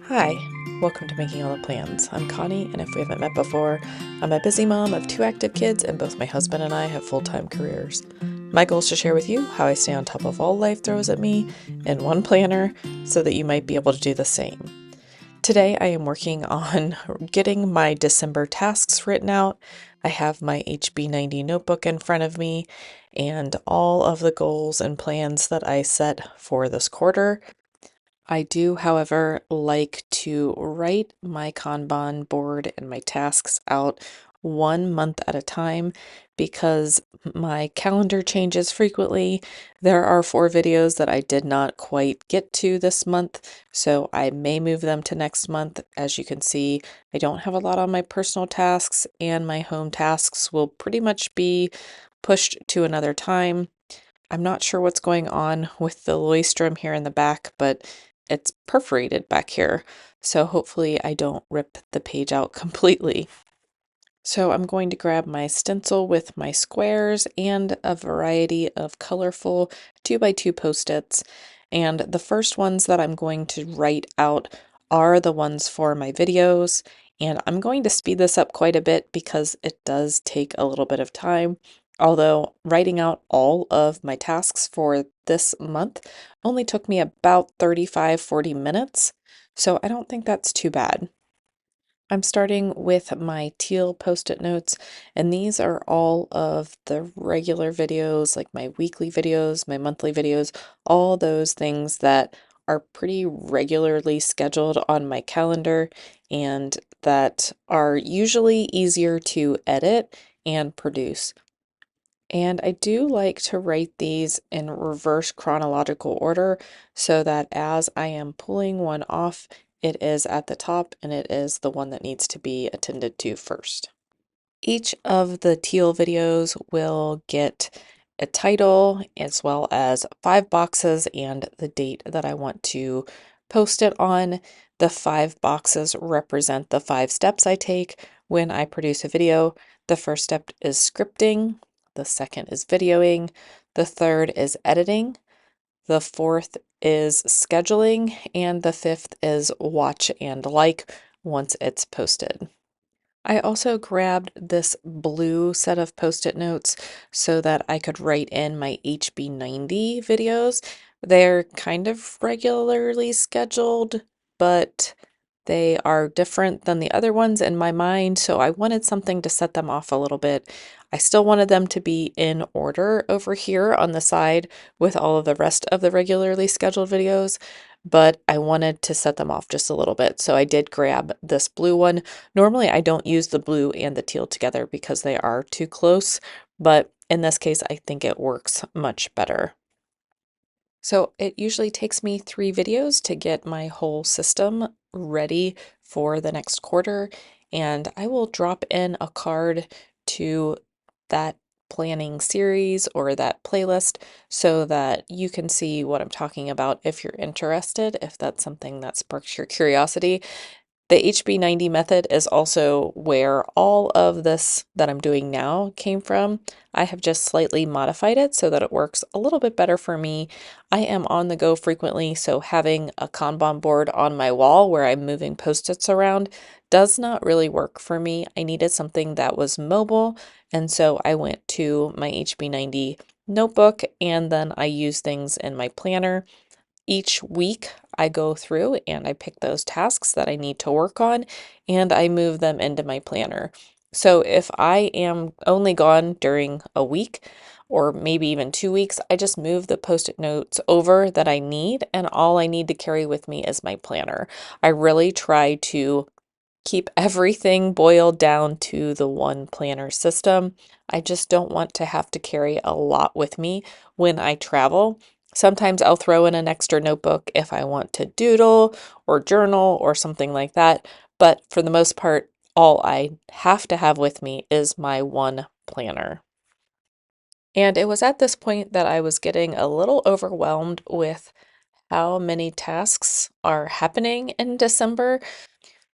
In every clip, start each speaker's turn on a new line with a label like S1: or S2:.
S1: Hi, welcome to Making All the Plans. I'm Connie, and if we haven't met before, I'm a busy mom of 2 active kids, and both my husband and I have full-time careers. My goal is to share with you how I stay on top of all life throws at me in one planner so that you might be able to do the same. Today I am working on getting my December tasks written out. I have my HB90 notebook in front of me and all of the goals and plans that I set for this quarter. I do, however, like to write my Kanban board and my tasks out 1 month at a time because my calendar changes frequently. There are 4 videos that I did not quite get to this month, so I may move them to next month. As you can see, I don't have a lot on my personal tasks, and my home tasks will pretty much be pushed to another time. I'm not sure what's going on with the Leuchtturm here in the back, but it's perforated back here. So hopefully I don't rip the page out completely. So I'm going to grab my stencil with my squares and a variety of colorful 2x2 post-its. And the first ones that I'm going to write out are the ones for my videos. And I'm going to speed this up quite a bit because it does take a little bit of time. Although writing out all of my tasks for this month only took me about 35-40 minutes. So I don't think that's too bad. I'm starting with my teal post-it notes, and these are all of the regular videos, like my weekly videos, my monthly videos, all those things that are pretty regularly scheduled on my calendar and that are usually easier to edit and produce. And I do like to write these in reverse chronological order so that as I am pulling one off, it is at the top and it is the one that needs to be attended to first. Each of the teal videos will get a title as well as 5 boxes and the date that I want to post it on. The 5 boxes represent the 5 steps I take when I produce a video. The first step is scripting, the second is videoing, the third is editing, the fourth is scheduling, and the fifth is watch and like once it's posted. I also grabbed this blue set of post-it notes so that I could write in my HB90 videos. They're kind of regularly scheduled, but they are different than the other ones in my mind, so I wanted something to set them off a little bit. I still wanted them to be in order over here on the side with all of the rest of the regularly scheduled videos, but I wanted to set them off just a little bit, so I did grab this blue one. Normally, I don't use the blue and the teal together because they are too close, but in this case, I think it works much better. So it usually takes me 3 videos to get my whole system ready for the next quarter, and I will drop in a card to that planning series or that playlist so that you can see what I'm talking about if you're interested, if that's something that sparks your curiosity. The HB90 method is also where all of this that I'm doing now came from. I have just slightly modified it so that it works a little bit better for me. I am on the go frequently, so having a Kanban board on my wall where I'm moving post-its around does not really work for me. I needed something that was mobile, and so I went to my HB90 notebook, and then I use things in my planner. Each week, I go through and I pick those tasks that I need to work on and I move them into my planner. So if I am only gone during a week or maybe even 2 weeks, I just move the post-it notes over that I need, and all I need to carry with me is my planner. I really try to keep everything boiled down to the one planner system. I just don't want to have to carry a lot with me when I travel. Sometimes I'll throw in an extra notebook if I want to doodle or journal or something like that, but for the most part, all I have to have with me is my one planner. And it was at this point that I was getting a little overwhelmed with how many tasks are happening in December.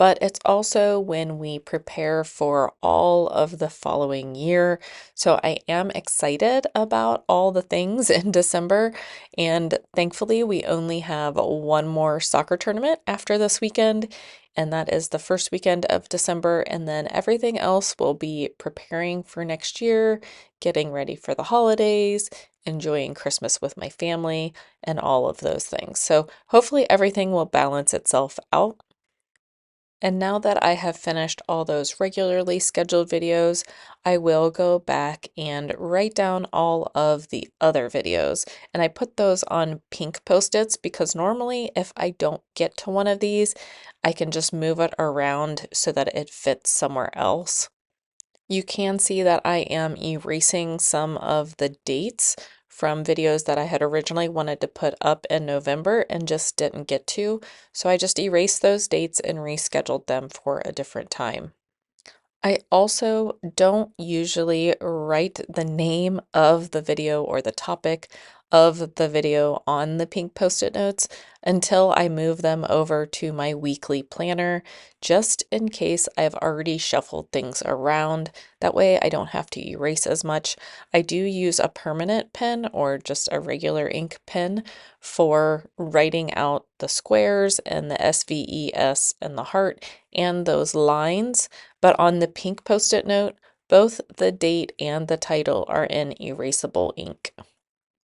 S1: but it's also when we prepare for all of the following year. So I am excited about all the things in December, and thankfully, we only have one more soccer tournament after this weekend, and that is the first weekend of December, and then everything else will be preparing for next year, getting ready for the holidays, enjoying Christmas with my family, and all of those things. So hopefully everything will balance itself out. And now that I have finished all those regularly scheduled videos, I will go back and write down all of the other videos. And I put those on pink post-its because normally if I don't get to one of these, I can just move it around so that it fits somewhere else. You can see that I am erasing some of the dates from videos that I had originally wanted to put up in November and just didn't get to. So I just erased those dates and rescheduled them for a different time. I also don't usually write the name of the video or the topic of the video on the pink post-it notes until I move them over to my weekly planner, just in case I've already shuffled things around. That way I don't have to erase as much. I do use a permanent pen or just a regular ink pen for writing out the squares and the SVES and the heart and those lines. But on the pink post-it note, both the date and the title are in erasable ink.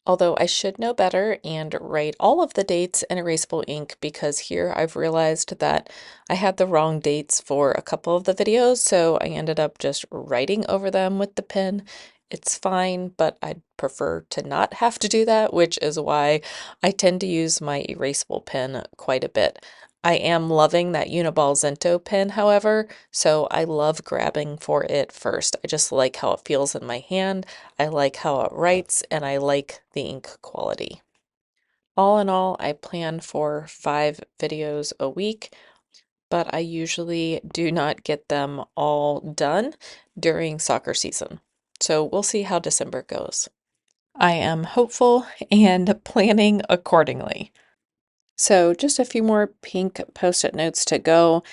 S1: Although I should know better and write all of the dates in erasable ink because here I've realized that I had the wrong dates for a couple of the videos, so I ended up just writing over them with the pen. It's fine, but I'd prefer to not have to do that, which is why I tend to use my erasable pen quite a bit. I am loving that Uniball Zento pen, however, so I love grabbing for it first. I just like how it feels in my hand. I like how it writes, and I like the ink quality. All in all, I plan for 5 videos a week, but I usually do not get them all done during soccer season. So we'll see how December goes. I am hopeful and planning accordingly. So just a few more pink post-it notes to go.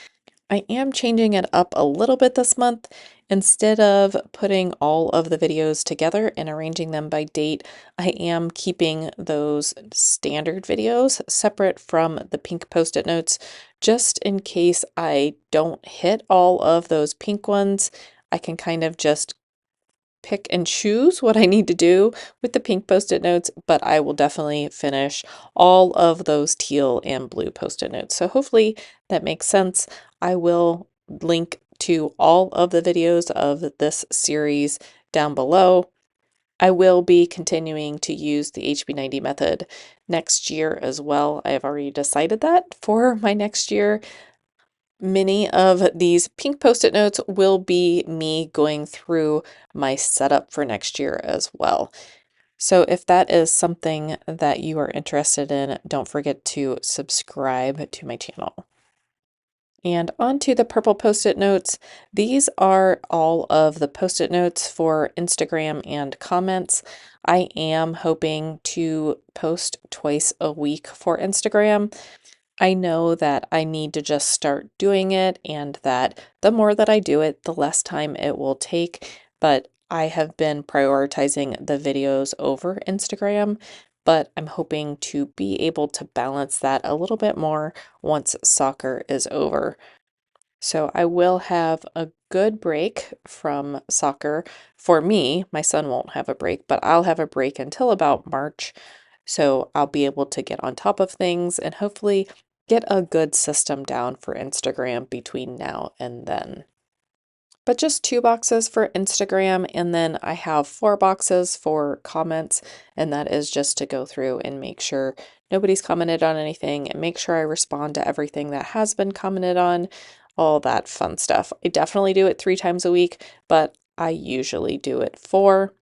S1: I am changing it up a little bit this month. Instead of putting all of the videos together and arranging them by date, I am keeping those standard videos separate from the pink post-it notes, just in case I don't hit all of those pink ones. I can kind of just pick and choose what I need to do with the pink post-it notes, but I will definitely finish all of those teal and blue post-it notes. So hopefully that makes sense. I will link to all of the videos of this series down below. I will be continuing to use the HB90 method next year as well. I have already decided that for my next year. Many of these pink post-it notes will be me going through my setup for next year as well. So if that is something that you are interested in, don't forget to subscribe to my channel. And onto the purple post-it notes. These are all of the post-it notes for Instagram and comments. I am hoping to post twice a week for Instagram. I know that I need to just start doing it, and that the more that I do it, the less time it will take. But I have been prioritizing the videos over Instagram, but I'm hoping to be able to balance that a little bit more once soccer is over. So I will have a good break from soccer. For me, my son won't have a break, but I'll have a break until about March. So I'll be able to get on top of things and hopefully get a good system down for Instagram between now and then. But just 2 boxes for Instagram, and then I have 4 boxes for comments, and that is just to go through and make sure nobody's commented on anything and make sure I respond to everything that has been commented on, all that fun stuff. I definitely do it 3 times a week, but I usually do it 4.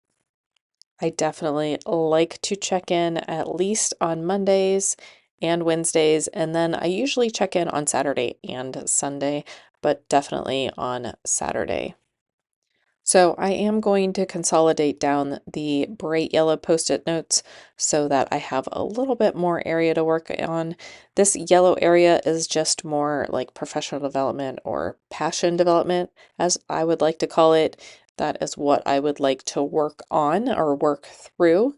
S1: I definitely like to check in at least on Mondays and Wednesdays, and then I usually check in on Saturday and Sunday, but definitely on Saturday. So I am going to consolidate down the bright yellow post-it notes so that I have a little bit more area to work on. This yellow area is just more like professional development or passion development, as I would like to call it. That is what I would like to work on or work through.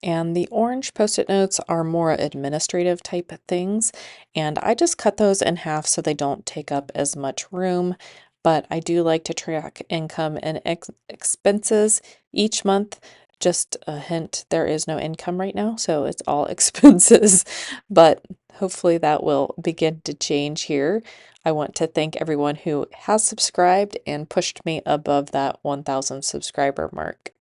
S1: And the orange post-it notes are more administrative type things, and I just cut those in half so they don't take up as much room. But I do like to track income and expenses each month. Just a hint, there is no income right now, so it's all expenses. But hopefully that will begin to change here. I want to thank everyone who has subscribed and pushed me above that 1,000 subscriber mark.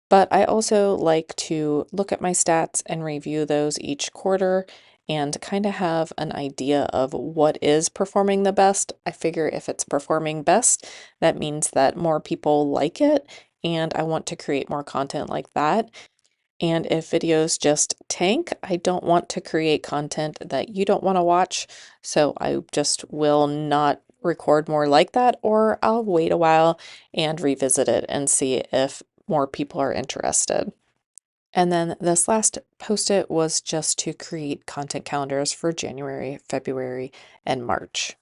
S1: But I also like to look at my stats and review those each quarter and kind of have an idea of what is performing the best. I figure if it's performing best, that means that more people like it, and I want to create more content like that. And if videos just tank, I don't want to create content that you don't want to watch, so I just will not record more like that, or I'll wait a while and revisit it and see if more people are interested. And then this last post-it was just to create content calendars for January, February, and March.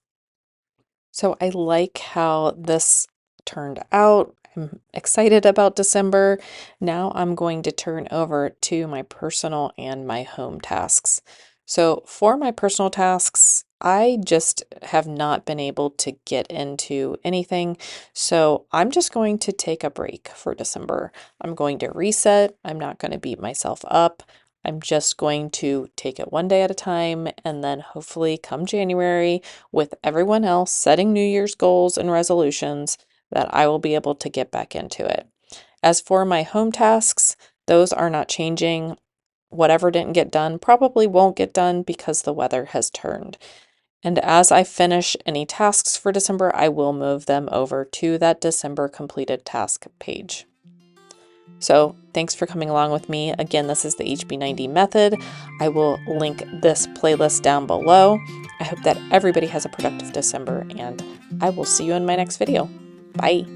S1: So I like how this turned out. I'm excited about December. Now I'm going to turn over to my personal and my home tasks. So for my personal tasks, I just have not been able to get into anything. So I'm just going to take a break for December. I'm going to reset. I'm not going to beat myself up. I'm just going to take it one day at a time, and then hopefully come January, with everyone else setting New Year's goals and resolutions, that I will be able to get back into it. As for my home tasks, those are not changing. Whatever didn't get done probably won't get done because the weather has turned. And as I finish any tasks for December, I will move them over to that December completed task page. So thanks for coming along with me. Again, this is the HB90 method. I will link this playlist down below. I hope that everybody has a productive December, and I will see you in my next video. Bye.